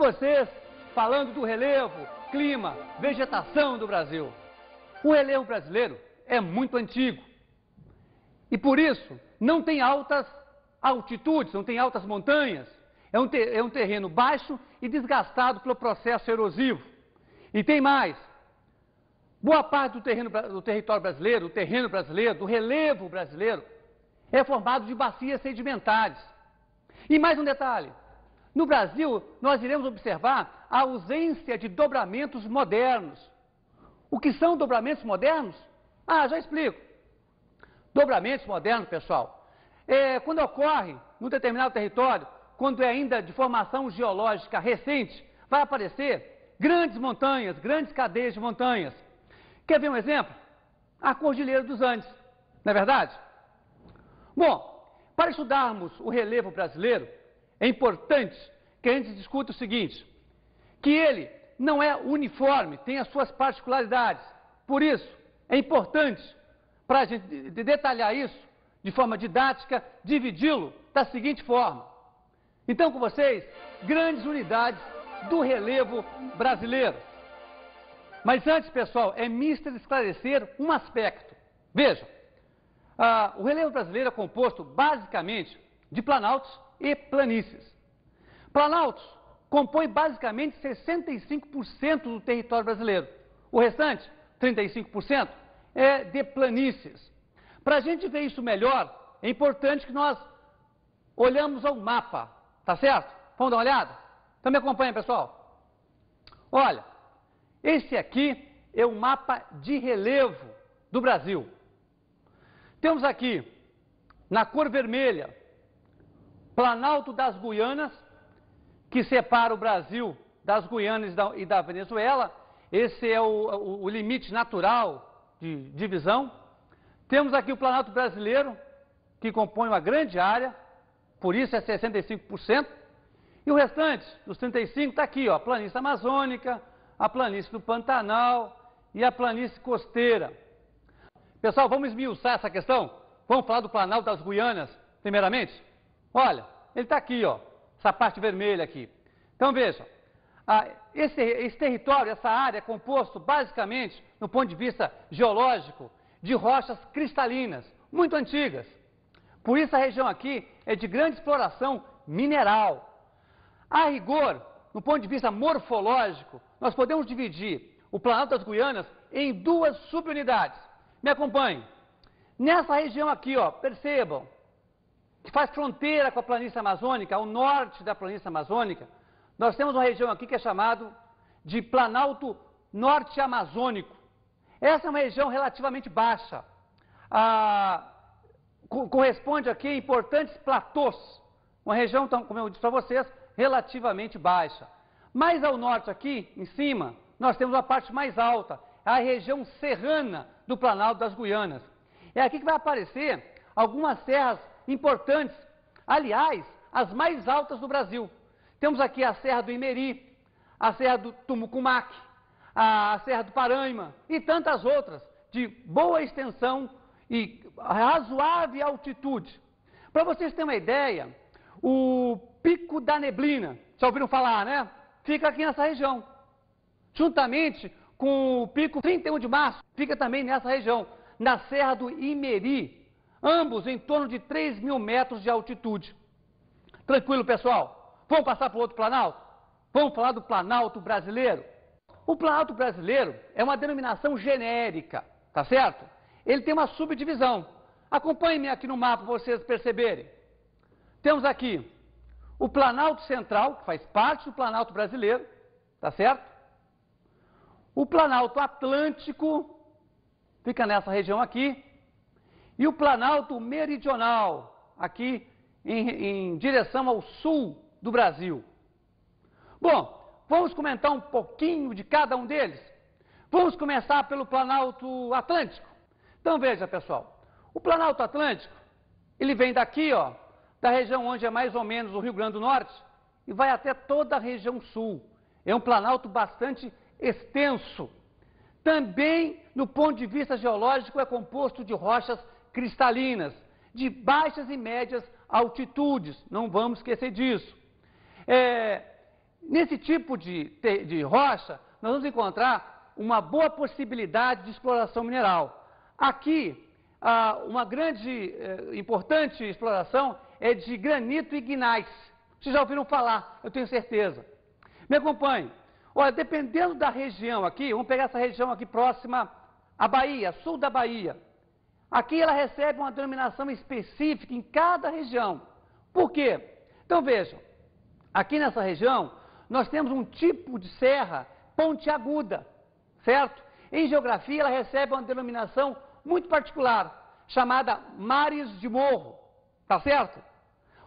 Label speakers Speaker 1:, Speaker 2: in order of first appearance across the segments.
Speaker 1: vocês falando do relevo, clima, vegetação do Brasil. O relevo brasileiro é muito antigo e por isso não tem altas altitudes, não tem altas montanhas. É um terreno baixo e desgastado pelo processo erosivo. E tem mais. Boa parte do território brasileiro, do terreno brasileiro, do relevo brasileiro, é formado de bacias sedimentares. E mais um detalhe. No Brasil, nós iremos observar a ausência de dobramentos modernos. O que são dobramentos modernos? Ah, já explico. Dobramentos modernos, pessoal, quando ocorre num determinado território, quando é ainda de formação geológica recente, vai aparecer grandes montanhas, grandes cadeias de montanhas. Quer ver um exemplo? A Cordilheira dos Andes, não é verdade? Bom, para estudarmos o relevo brasileiro, é importante que a gente discuta o seguinte, que ele não é uniforme, tem as suas particularidades. Por isso, é importante, para a gente detalhar isso de forma didática, dividi-lo da seguinte forma. Então, com vocês, grandes unidades do relevo brasileiro. Mas antes, pessoal, é mister esclarecer um aspecto. Vejam, o relevo brasileiro é composto basicamente de planaltos e planícies. Planaltos compõem basicamente 65% do território brasileiro. O restante, 35%, é de planícies. Para a gente ver isso melhor, é importante que nós olhamos ao mapa, tá certo? Vamos dar uma olhada? Então me acompanha, pessoal. Olha, esse aqui é o mapa de relevo do Brasil. Temos aqui, na cor vermelha, Planalto das Guianas, que separa o Brasil das Guianas e da Venezuela. Esse é o limite natural de divisão. Temos aqui o Planalto Brasileiro, que compõe uma grande área, por isso é 65%. E o restante, dos 35%, está aqui, ó, a planície amazônica, a planície do Pantanal e a planície costeira. Pessoal, vamos esmiuçar essa questão? Vamos falar do Planalto das Guianas, primeiramente? Olha, ele está aqui, ó, essa parte vermelha aqui. Então, veja, esse território, essa área é composto, basicamente, no ponto de vista geológico, de rochas cristalinas, muito antigas. Por isso a região aqui é de grande exploração mineral. A rigor, no ponto de vista morfológico, nós podemos dividir o Planalto das Guianas em duas subunidades. Me acompanhem. Nessa região aqui, ó, percebam, que faz fronteira com a planície amazônica, ao norte da planície amazônica, nós temos uma região aqui que é chamado de Planalto Norte-Amazônico. Essa é uma região relativamente baixa. Corresponde aqui a importantes platôs. Uma região, então, como eu disse para vocês, relativamente baixa. Mais ao norte aqui, em cima, nós temos a parte mais alta, a região serrana do Planalto das Guianas. É aqui que vai aparecer algumas serras importantes, aliás, as mais altas do Brasil. Temos aqui a Serra do Imeri, a Serra do Tumucumaque, a Serra do Paranhima e tantas outras, de boa extensão e razoável altitude. Para vocês terem uma ideia, o Pico da Neblina, já ouviram falar, né? Fica aqui nessa região. Juntamente com o Pico 31 de Março, fica também nessa região, na Serra do Imeri, ambos em torno de 3.000 metros de altitude. Tranquilo, pessoal? Vamos passar para o outro Planalto? Vamos falar do Planalto Brasileiro? O Planalto Brasileiro é uma denominação genérica, tá certo? Ele tem uma subdivisão. Acompanhem-me aqui no mapa para vocês perceberem. Temos aqui o Planalto Central, que faz parte do Planalto Brasileiro, tá certo? O Planalto Atlântico, fica nessa região aqui. E o Planalto Meridional, aqui em direção ao sul do Brasil. Bom, vamos comentar um pouquinho de cada um deles. Vamos começar pelo Planalto Atlântico. Então veja, pessoal, o Planalto Atlântico, ele vem daqui, ó, da região onde é mais ou menos o Rio Grande do Norte, e vai até toda a região sul. É um planalto bastante extenso. Também, no ponto de vista geológico, é composto de rochas cristalinas, de baixas e médias altitudes, não vamos esquecer disso. nesse tipo de rocha, nós vamos encontrar uma boa possibilidade de exploração mineral. Aqui, uma grande, importante exploração é de granito e gneiss. Vocês já ouviram falar, eu tenho certeza. Me acompanhe. Olha, dependendo da região aqui, vamos pegar essa região aqui próxima à Bahia, sul da Bahia. Aqui ela recebe uma denominação específica em cada região. Por quê? Então vejam, aqui nessa região nós temos um tipo de serra pontiaguda, certo? Em geografia ela recebe uma denominação muito particular, chamada mares de morro, tá certo?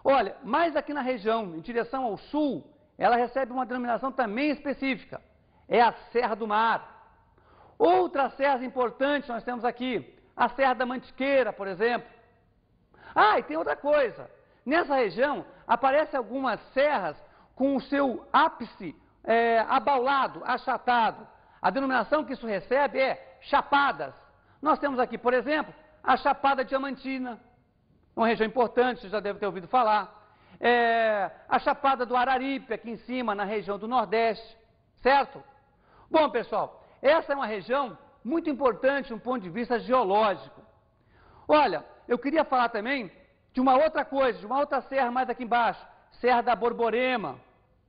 Speaker 1: Olha, mais aqui na região, em direção ao sul, ela recebe uma denominação também específica, é a Serra do Mar. Outras serras importantes nós temos aqui, a Serra da Mantiqueira, por exemplo. E tem outra coisa, nessa região aparecem algumas serras com o seu ápice abaulado, achatado. A denominação que isso recebe é chapadas. Nós temos aqui, por exemplo, a Chapada Diamantina, uma região importante, você já deve ter ouvido falar. A Chapada do Araripe, aqui em cima, na região do Nordeste, certo? Bom, pessoal, essa é uma região muito importante do ponto de vista geológico. Olha, eu queria falar também de uma outra coisa, de uma outra serra mais aqui embaixo, Serra da Borborema,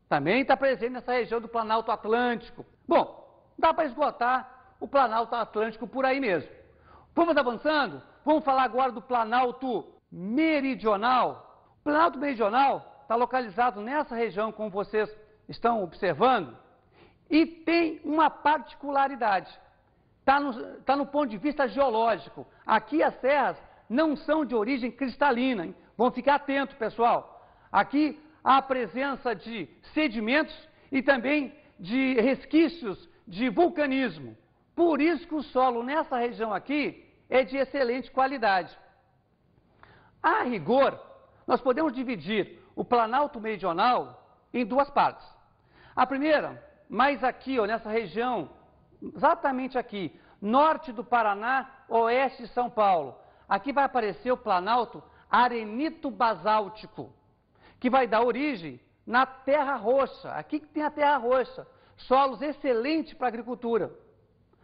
Speaker 1: também está presente nessa região do Planalto Atlântico. Bom, dá para esgotar o Planalto Atlântico por aí mesmo. Vamos avançando? Vamos falar agora do Planalto Meridional. O Planalto Meridional está localizado nessa região, como vocês estão observando, e tem uma particularidade. Está no ponto de vista geológico. Aqui as serras não são de origem cristalina, hein? Vão ficar atentos, pessoal. Aqui há a presença de sedimentos e também de resquícios de vulcanismo. Por isso que o solo nessa região aqui é de excelente qualidade. A rigor, nós podemos dividir o Planalto Meridional em duas partes. A primeira, mais aqui, ó, nessa região, exatamente aqui, norte do Paraná, oeste de São Paulo. Aqui vai aparecer o Planalto Arenito-Basáltico, que vai dar origem na Terra Roxa. Aqui que tem a Terra Roxa, solos excelentes para a agricultura.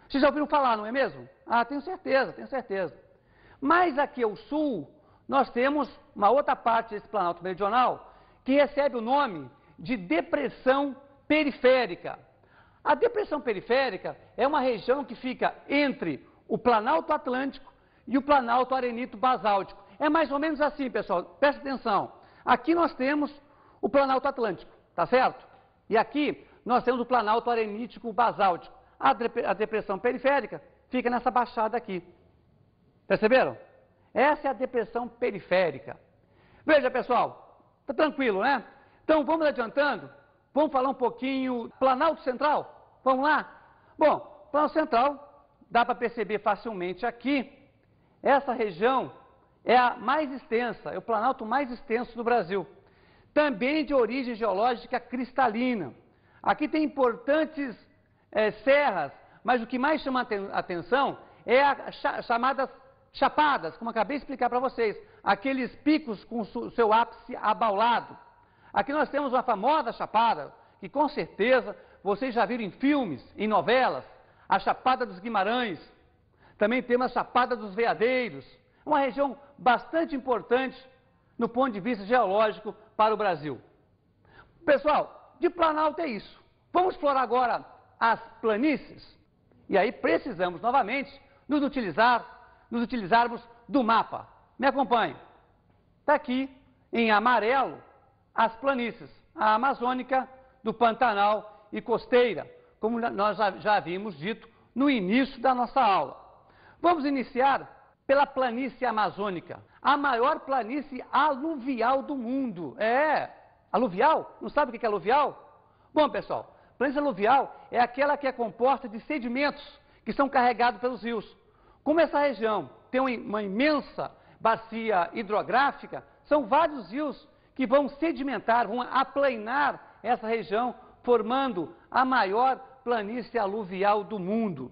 Speaker 1: Vocês já ouviram falar, não é mesmo? Tenho certeza, tenho certeza. Mas aqui ao sul, nós temos uma outra parte desse Planalto Meridional que recebe o nome de Depressão Periférica. A Depressão Periférica é uma região que fica entre o Planalto Atlântico e o Planalto Arenito-Basáltico. É mais ou menos assim, pessoal, presta atenção. Aqui nós temos o Planalto Atlântico, tá certo? E aqui nós temos o Planalto Arenítico-Basáltico. A Depressão Periférica fica nessa baixada aqui. Perceberam? Essa é a Depressão Periférica. Veja, pessoal, tá tranquilo, né? Então, vamos adiantando. Vamos falar um pouquinho do Planalto Central? Vamos lá? Bom, Planalto Central, dá para perceber facilmente aqui, essa região é a mais extensa, é o planalto mais extenso do Brasil. Também de origem geológica cristalina. Aqui tem importantes serras, mas o que mais chama a atenção é as chamadas chapadas, como acabei de explicar para vocês. Aqueles picos com o seu ápice abaulado. Aqui nós temos uma famosa chapada, que com certeza vocês já viram em filmes, em novelas, a Chapada dos Guimarães. Também temos a Chapada dos Veadeiros, uma região bastante importante no ponto de vista geológico para o Brasil. Pessoal, de Planalto é isso. Vamos explorar agora as planícies. E aí precisamos novamente nos utilizarmos do mapa. Me acompanhe. Está aqui em amarelo as planícies, a amazônica, do Pantanal e costeira, como nós já havíamos dito no início da nossa aula. Vamos iniciar pela planície amazônica, a maior planície aluvial do mundo. Aluvial? Não sabe o que é aluvial? Bom, pessoal, planície aluvial é aquela que é composta de sedimentos que são carregados pelos rios. Como essa região tem uma imensa bacia hidrográfica, são vários rios que vão sedimentar, vão aplainar essa região, formando a maior planície aluvial do mundo.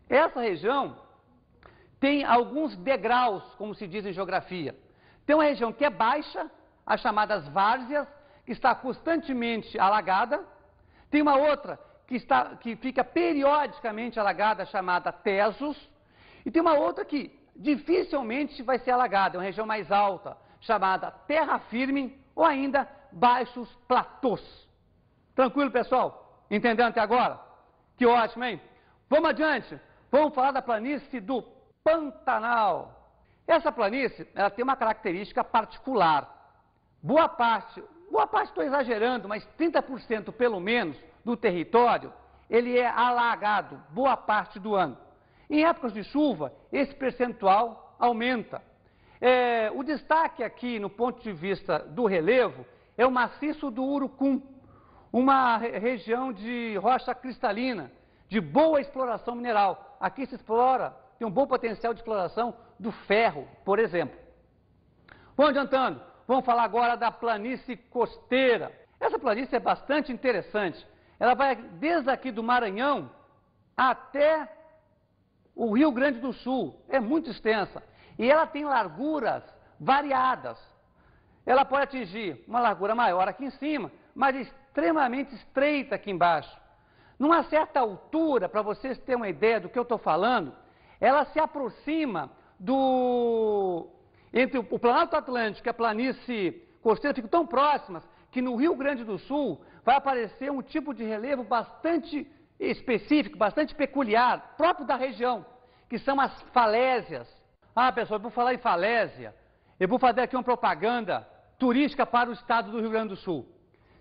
Speaker 1: Essa região tem alguns degraus, como se diz em geografia. Tem uma região que é baixa, as chamadas várzeas, que está constantemente alagada. Tem uma outra que fica periodicamente alagada, chamada Tesos, e tem uma outra que dificilmente vai ser alagada, é uma região mais alta, chamada terra firme ou ainda baixos platôs. Tranquilo, pessoal? Entendendo até agora? Que ótimo, hein? Vamos adiante. Vamos falar da planície do Pantanal. Essa planície, ela tem uma característica particular. Boa parte, estou exagerando, mas 30% pelo menos do território, ele é alagado boa parte do ano. Em épocas de chuva, esse percentual aumenta. O destaque aqui, no ponto de vista do relevo, é o maciço do Urucum, uma região de rocha cristalina, de boa exploração mineral. Aqui se explora, tem um bom potencial de exploração do ferro, por exemplo. Vamos adiantando, vamos falar agora da planície costeira. Essa planície é bastante interessante. Ela vai desde aqui do Maranhão até o Rio Grande do Sul. É muito extensa. E ela tem larguras variadas. Ela pode atingir uma largura maior aqui em cima, mas extremamente estreita aqui embaixo. Numa certa altura, para vocês terem uma ideia do que eu estou falando, ela se aproxima entre o Planalto Atlântico e a planície costeira, ficam tão próximas que no Rio Grande do Sul vai aparecer um tipo de relevo bastante específico, bastante peculiar, próprio da região, que são as falésias. Ah, pessoal, eu vou falar em falésia, eu vou fazer aqui uma propaganda turística para o estado do Rio Grande do Sul.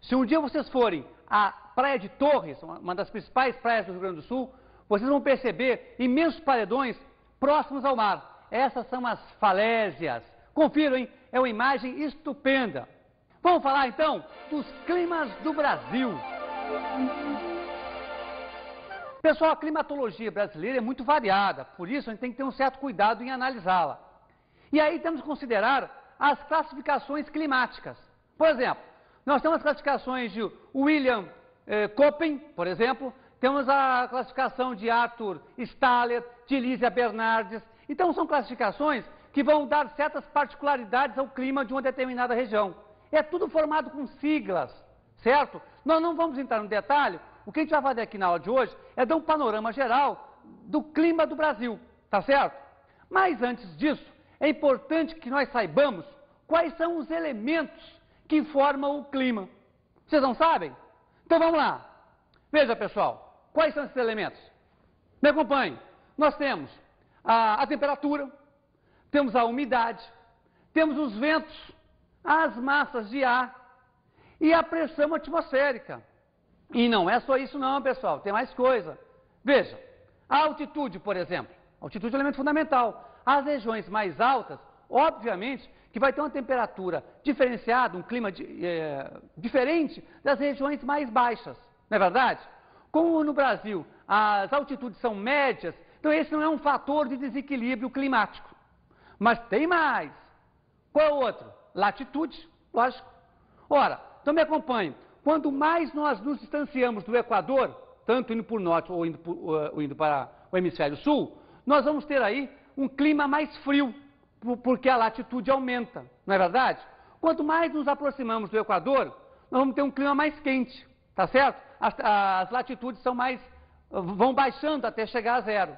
Speaker 1: Se um dia vocês forem à Praia de Torres, uma das principais praias do Rio Grande do Sul, vocês vão perceber imensos paredões próximos ao mar. Essas são as falésias. Confiram, hein? É uma imagem estupenda. Vamos falar, então, dos climas do Brasil. Pessoal, a climatologia brasileira é muito variada, por isso a gente tem que ter um certo cuidado em analisá-la. E aí temos que considerar as classificações climáticas. Por exemplo, nós temos as classificações de William Köppen, por exemplo, temos a classificação de Arthur Staller, de Lísia Bernardes. Então são classificações que vão dar certas particularidades ao clima de uma determinada região. É tudo formado com siglas, certo? Nós não vamos entrar no detalhe. O que a gente vai fazer aqui na aula de hoje é dar um panorama geral do clima do Brasil, tá certo? Mas antes disso, é importante que nós saibamos quais são os elementos que formam o clima. Vocês não sabem? Então vamos lá. Veja, pessoal, quais são esses elementos? Me acompanhe. Nós temos a temperatura, temos a umidade, temos os ventos, as massas de ar e a pressão atmosférica. E não é só isso não, pessoal, tem mais coisa. Veja, a altitude, por exemplo. A altitude é um elemento fundamental. As regiões mais altas, obviamente, que vai ter uma temperatura diferenciada, um clima diferente das regiões mais baixas, não é verdade? Como no Brasil as altitudes são médias, então esse não é um fator de desequilíbrio climático. Mas tem mais. Qual é o outro? Latitude, lógico. Ora, então me acompanhe. Quanto mais nós nos distanciamos do Equador, tanto indo para o norte ou indo para o hemisfério sul, nós vamos ter aí um clima mais frio, porque a latitude aumenta, não é verdade? Quanto mais nos aproximamos do Equador, nós vamos ter um clima mais quente, tá certo? As latitudes vão baixando até chegar a zero.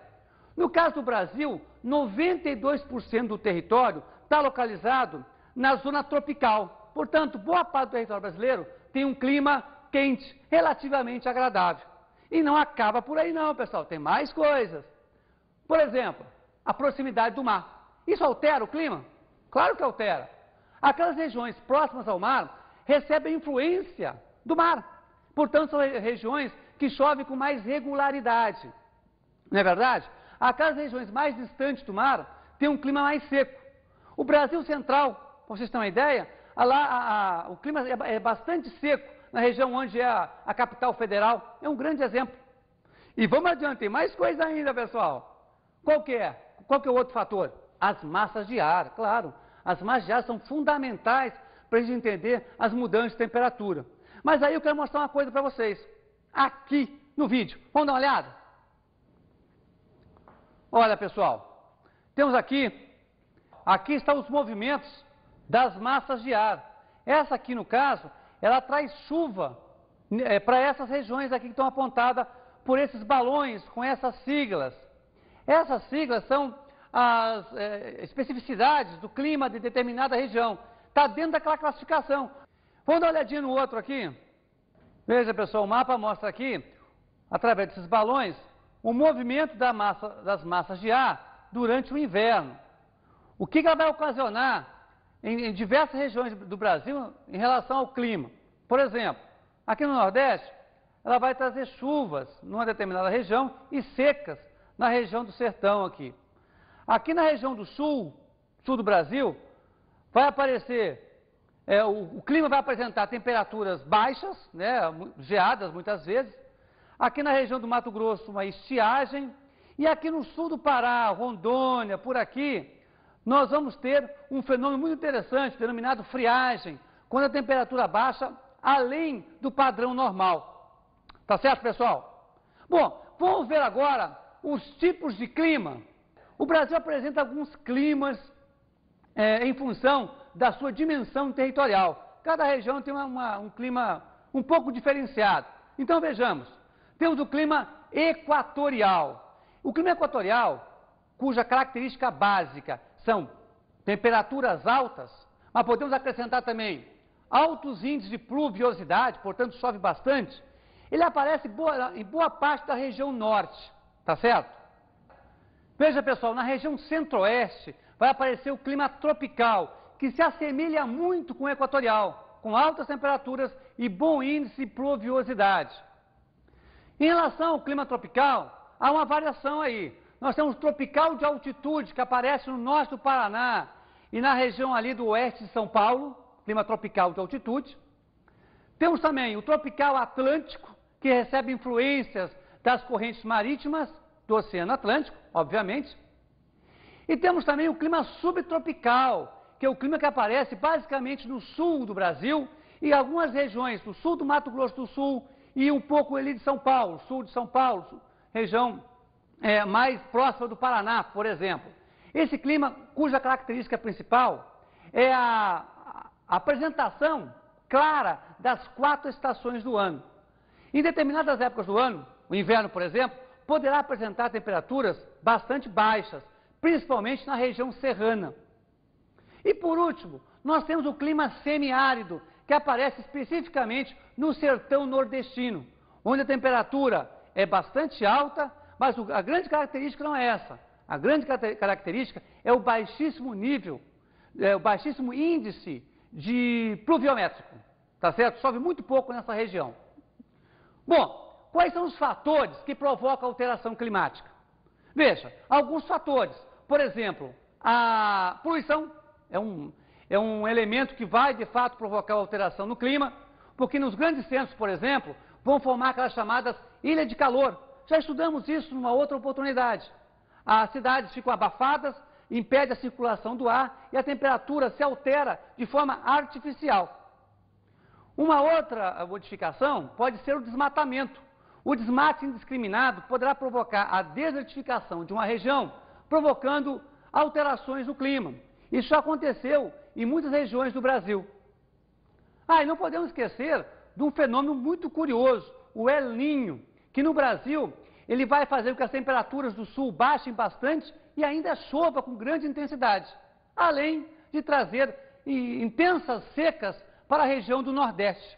Speaker 1: No caso do Brasil, 92% do território está localizado na zona tropical. Portanto, boa parte do território brasileiro tem um clima quente, relativamente agradável. E não acaba por aí não, pessoal, tem mais coisas. Por exemplo, a proximidade do mar. Isso altera o clima? Claro que altera. Aquelas regiões próximas ao mar recebem influência do mar. Portanto, são regiões que chovem com mais regularidade. Não é verdade? Aquelas regiões mais distantes do mar têm um clima mais seco. O Brasil Central, para vocês terem uma ideia, lá o clima é bastante seco na região onde é a capital federal. É um grande exemplo. E vamos adiante, tem mais coisa ainda, pessoal. Qual que é o outro fator? As massas de ar, claro. As massas de ar são fundamentais para a gente entender as mudanças de temperatura. Mas aí eu quero mostrar uma coisa para vocês. Aqui no vídeo. Vamos dar uma olhada? Olha, pessoal. Temos aqui estão os movimentos das massas de ar. Essa aqui, no caso, ela traz chuva para essas regiões aqui que estão apontadas por esses balões com essas siglas. Essas siglas são as especificidades do clima de determinada região. Está dentro daquela classificação. Vamos dar uma olhadinha no outro aqui? Veja, pessoal, o mapa mostra aqui, através desses balões, o movimento das massas de ar durante o inverno. O que ela vai ocasionar em diversas regiões do Brasil em relação ao clima. Por exemplo, aqui no Nordeste, ela vai trazer chuvas numa determinada região e secas na região do sertão aqui. Aqui na região do sul do Brasil, vai aparecer, o clima vai apresentar temperaturas baixas, né, geadas muitas vezes. Aqui na região do Mato Grosso, uma estiagem. E aqui no sul do Pará, Rondônia, por aqui, nós vamos ter um fenômeno muito interessante, denominado friagem, quando a temperatura baixa além do padrão normal. Tá certo, pessoal? Bom, vamos ver agora os tipos de clima. O Brasil apresenta alguns climas em função da sua dimensão territorial. Cada região tem um clima um pouco diferenciado. Então vejamos, temos o clima equatorial. O clima equatorial, cuja característica básica são temperaturas altas, mas podemos acrescentar também altos índices de pluviosidade, portanto chove bastante, ele aparece em boa parte da região norte, tá certo? Veja, pessoal, na região centro-oeste vai aparecer o clima tropical, que se assemelha muito com o equatorial, com altas temperaturas e bom índice de pluviosidade. Em relação ao clima tropical, há uma variação aí. Nós temos o tropical de altitude, que aparece no norte do Paraná e na região ali do oeste de São Paulo, clima tropical de altitude. Temos também o tropical atlântico, que recebe influências das correntes marítimas do Oceano Atlântico, obviamente. E temos também o clima subtropical, que é o clima que aparece basicamente no sul do Brasil e algumas regiões do sul do Mato Grosso do Sul e um pouco ali de São Paulo, sul de São Paulo, região mais próxima do Paraná, por exemplo. Esse clima, cuja característica principal é a apresentação clara das 4 estações do ano. Em determinadas épocas do ano, o inverno, por exemplo, poderá apresentar temperaturas bastante baixas, principalmente na região serrana. E por último, nós temos o clima semiárido, que aparece especificamente no sertão nordestino, onde a temperatura é bastante alta, mas a grande característica não é essa. A grande característica é o baixíssimo nível, o baixíssimo índice de pluviométrico, tá certo? Chove muito pouco nessa região. Bom, quais são os fatores que provocam a alteração climática? Veja, alguns fatores. Por exemplo, a poluição é um elemento que vai, de fato, provocar alteração no clima, porque nos grandes centros, por exemplo, vão formar aquelas chamadas ilhas de calor. Já estudamos isso numa outra oportunidade. As cidades ficam abafadas, impede a circulação do ar e a temperatura se altera de forma artificial. Uma outra modificação pode ser o desmatamento. O desmate indiscriminado poderá provocar a desertificação de uma região, provocando alterações no clima. Isso já aconteceu em muitas regiões do Brasil. E não podemos esquecer de um fenômeno muito curioso, o El Niño, que no Brasil ele vai fazer com que as temperaturas do sul baixem bastante e ainda chova com grande intensidade, além de trazer intensas secas para a região do Nordeste.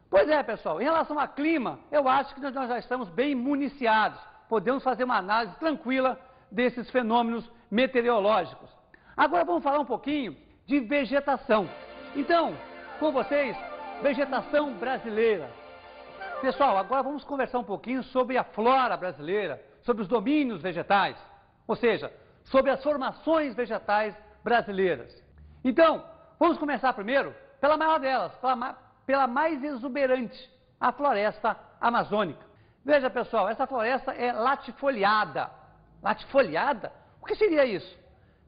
Speaker 1: Pois é, pessoal, em relação ao clima, eu acho que nós já estamos bem municiados, podemos fazer uma análise tranquila desses fenômenos meteorológicos. Agora vamos falar um pouquinho de vegetação. Então, com vocês, vegetação brasileira. Pessoal, agora vamos conversar um pouquinho sobre a flora brasileira, sobre os domínios vegetais, ou seja, sobre as formações vegetais brasileiras. Então, vamos começar primeiro pela maior delas, pela mais exuberante, a floresta amazônica. Veja, pessoal, essa floresta é latifoliada. Latifoliada? O que seria isso?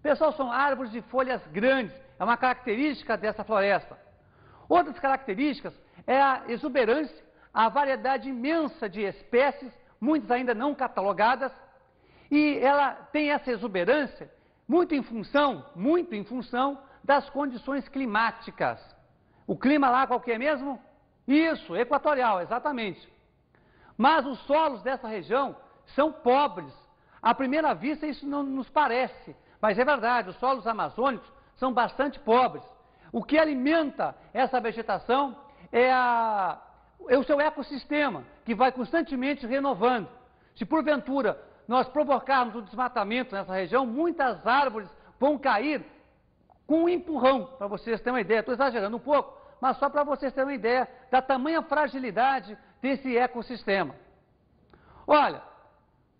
Speaker 1: Pessoal, são árvores de folhas grandes, é uma característica dessa floresta. Outras características é a exuberância, a variedade imensa de espécies, muitas ainda não catalogadas, e ela tem essa exuberância muito em função das condições climáticas. O clima lá qual que é mesmo? Isso, equatorial, exatamente. Mas os solos dessa região são pobres. À primeira vista isso não nos parece, mas é verdade, os solos amazônicos são bastante pobres. O que alimenta essa vegetação é o seu ecossistema, que vai constantemente renovando. Se porventura nós provocarmos o desmatamento nessa região, muitas árvores vão cair com um empurrão, para vocês terem uma ideia. Estou exagerando um pouco, mas só para vocês terem uma ideia da tamanha fragilidade desse ecossistema. Olha,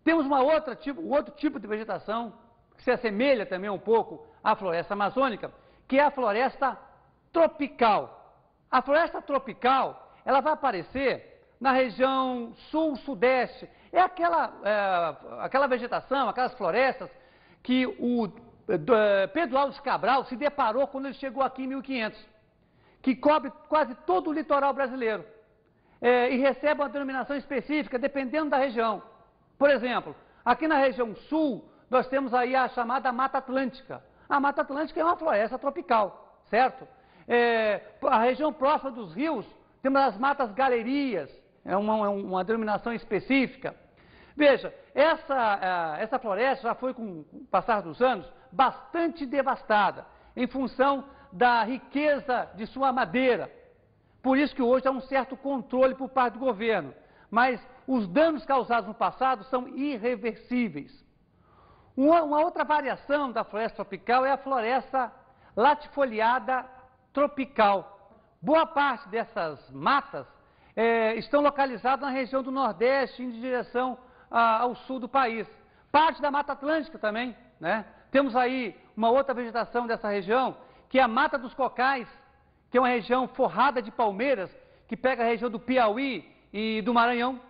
Speaker 1: temos um outro tipo de vegetação que se assemelha também um pouco à floresta amazônica, que é a floresta tropical. A floresta tropical, ela vai aparecer na região sul-sudeste. É aquela vegetação, aquelas florestas que o Pedro Álvares Cabral se deparou quando ele chegou aqui em 1500, que cobre quase todo o litoral brasileiro e recebe uma denominação específica dependendo da região. Por exemplo, aqui na região sul, nós temos aí a chamada Mata Atlântica. A Mata Atlântica é uma floresta tropical, certo? A região próxima dos rios, temos as matas galerias, é uma denominação específica. Veja, essa floresta já foi, com o passar dos anos, bastante devastada, em função da riqueza de sua madeira. Por isso que hoje há um certo controle por parte do governo. Mas os danos causados no passado são irreversíveis. Uma outra variação da floresta tropical é a floresta latifoliada tropical. Boa parte dessas matas estão localizadas na região do Nordeste, indo em direção ao sul do país. Parte da Mata Atlântica também, né? Temos aí uma outra vegetação dessa região, que é a Mata dos Cocais, que é uma região forrada de palmeiras, que pega a região do Piauí e do Maranhão.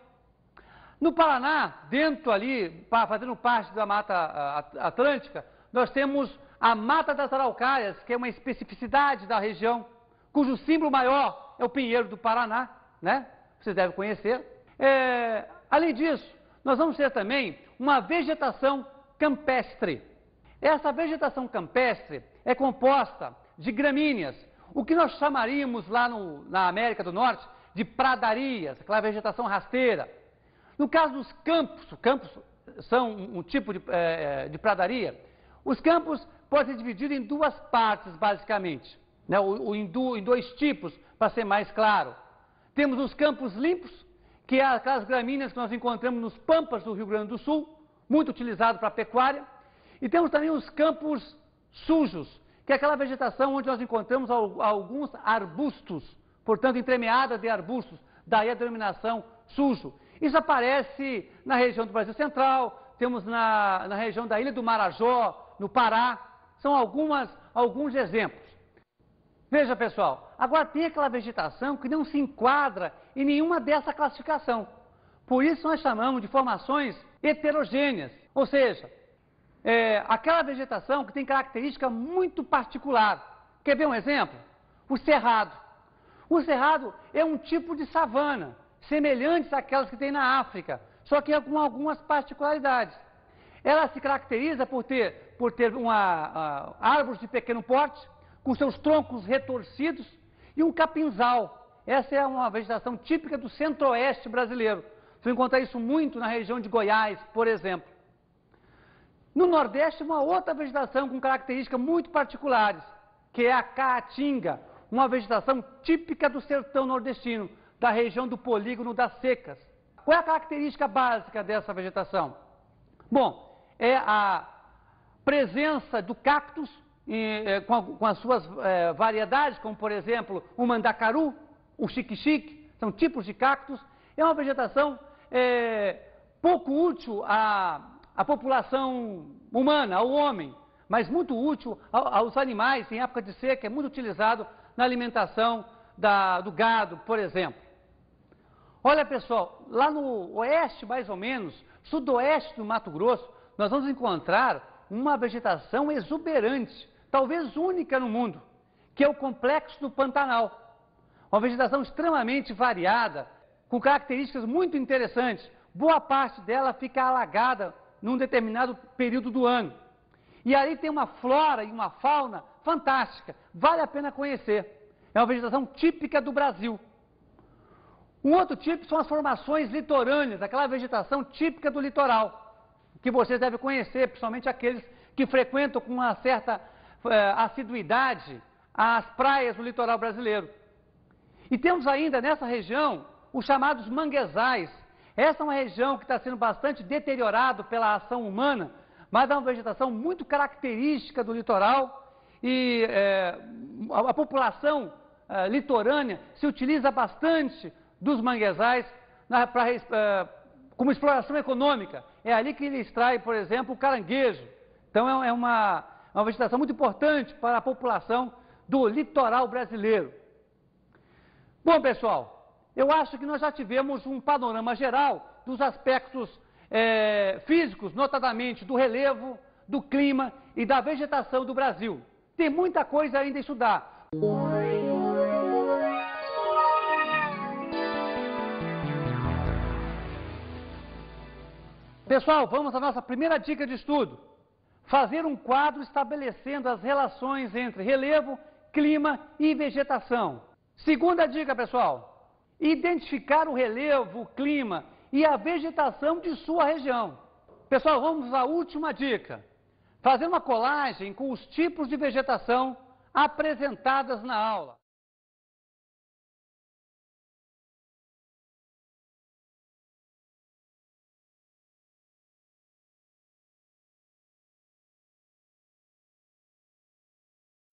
Speaker 1: No Paraná, dentro ali, fazendo parte da Mata Atlântica, nós temos a Mata das Araucárias, que é uma especificidade da região, cujo símbolo maior é o pinheiro do Paraná, né? Vocês devem conhecer. Além disso, nós vamos ter também uma vegetação campestre. Essa vegetação campestre é composta de gramíneas, o que nós chamaríamos lá na América do Norte de pradarias, aquela vegetação rasteira. No caso dos campos, os campos são um tipo de pradaria, os campos podem ser divididos em duas partes, basicamente, né? Em dois tipos, para ser mais claro. Temos os campos limpos, que é aquelas gramíneas que nós encontramos nos pampas do Rio Grande do Sul, muito utilizado para a pecuária. E temos também os campos sujos, que é aquela vegetação onde nós encontramos alguns arbustos, portanto, entremeada de arbustos, daí a denominação sujo. Isso aparece na região do Brasil Central, temos na região da Ilha do Marajó, no Pará, são alguns exemplos. Veja, pessoal, agora tem aquela vegetação que não se enquadra em nenhuma dessa classificação. Por isso nós chamamos de formações heterogêneas, ou seja, aquela vegetação que tem característica muito particular. Quer ver um exemplo? O cerrado. O cerrado é um tipo de savana, semelhantes àquelas que tem na África, só que com algumas particularidades. Ela se caracteriza por ter árvores de pequeno porte, com seus troncos retorcidos e um capinzal. Essa é uma vegetação típica do centro-oeste brasileiro. Você vai encontrar isso muito na região de Goiás, por exemplo. No Nordeste, uma outra vegetação com características muito particulares, que é a caatinga, uma vegetação típica do sertão nordestino, da região do polígono das secas. Qual é a característica básica dessa vegetação? Bom, é a presença do cactus com as suas variedades, como por exemplo o mandacaru, o xique-xique, são tipos de cactos. É uma vegetação pouco útil à população humana, ao homem, mas muito útil aos animais em época de seca, é muito utilizado na alimentação do gado, por exemplo. Olha, pessoal, lá no oeste, mais ou menos, sudoeste do Mato Grosso, nós vamos encontrar uma vegetação exuberante, talvez única no mundo, que é o Complexo do Pantanal. Uma vegetação extremamente variada, com características muito interessantes. Boa parte dela fica alagada num determinado período do ano. E ali tem uma flora e uma fauna fantástica, vale a pena conhecer. É uma vegetação típica do Brasil. Um outro tipo são as formações litorâneas, aquela vegetação típica do litoral, que vocês devem conhecer, principalmente aqueles que frequentam com uma certa assiduidade as praias do litoral brasileiro. E temos ainda nessa região os chamados manguezais. Essa é uma região que está sendo bastante deteriorada pela ação humana, mas é uma vegetação muito característica do litoral e a população litorânea se utiliza bastante dos manguezais como exploração econômica. É ali que ele extrai, por exemplo, o caranguejo. Então é uma vegetação muito importante para a população do litoral brasileiro. Bom, pessoal, eu acho que nós já tivemos um panorama geral dos aspectos físicos, notadamente do relevo, do clima e da vegetação do Brasil. Tem muita coisa ainda a estudar. Pessoal, vamos à nossa primeira dica de estudo. Fazer um quadro estabelecendo as relações entre relevo, clima e vegetação. Segunda dica, pessoal. Identificar o relevo, o clima e a vegetação de sua região. Pessoal, vamos à última dica. Fazer uma colagem com os tipos de vegetação apresentadas na aula.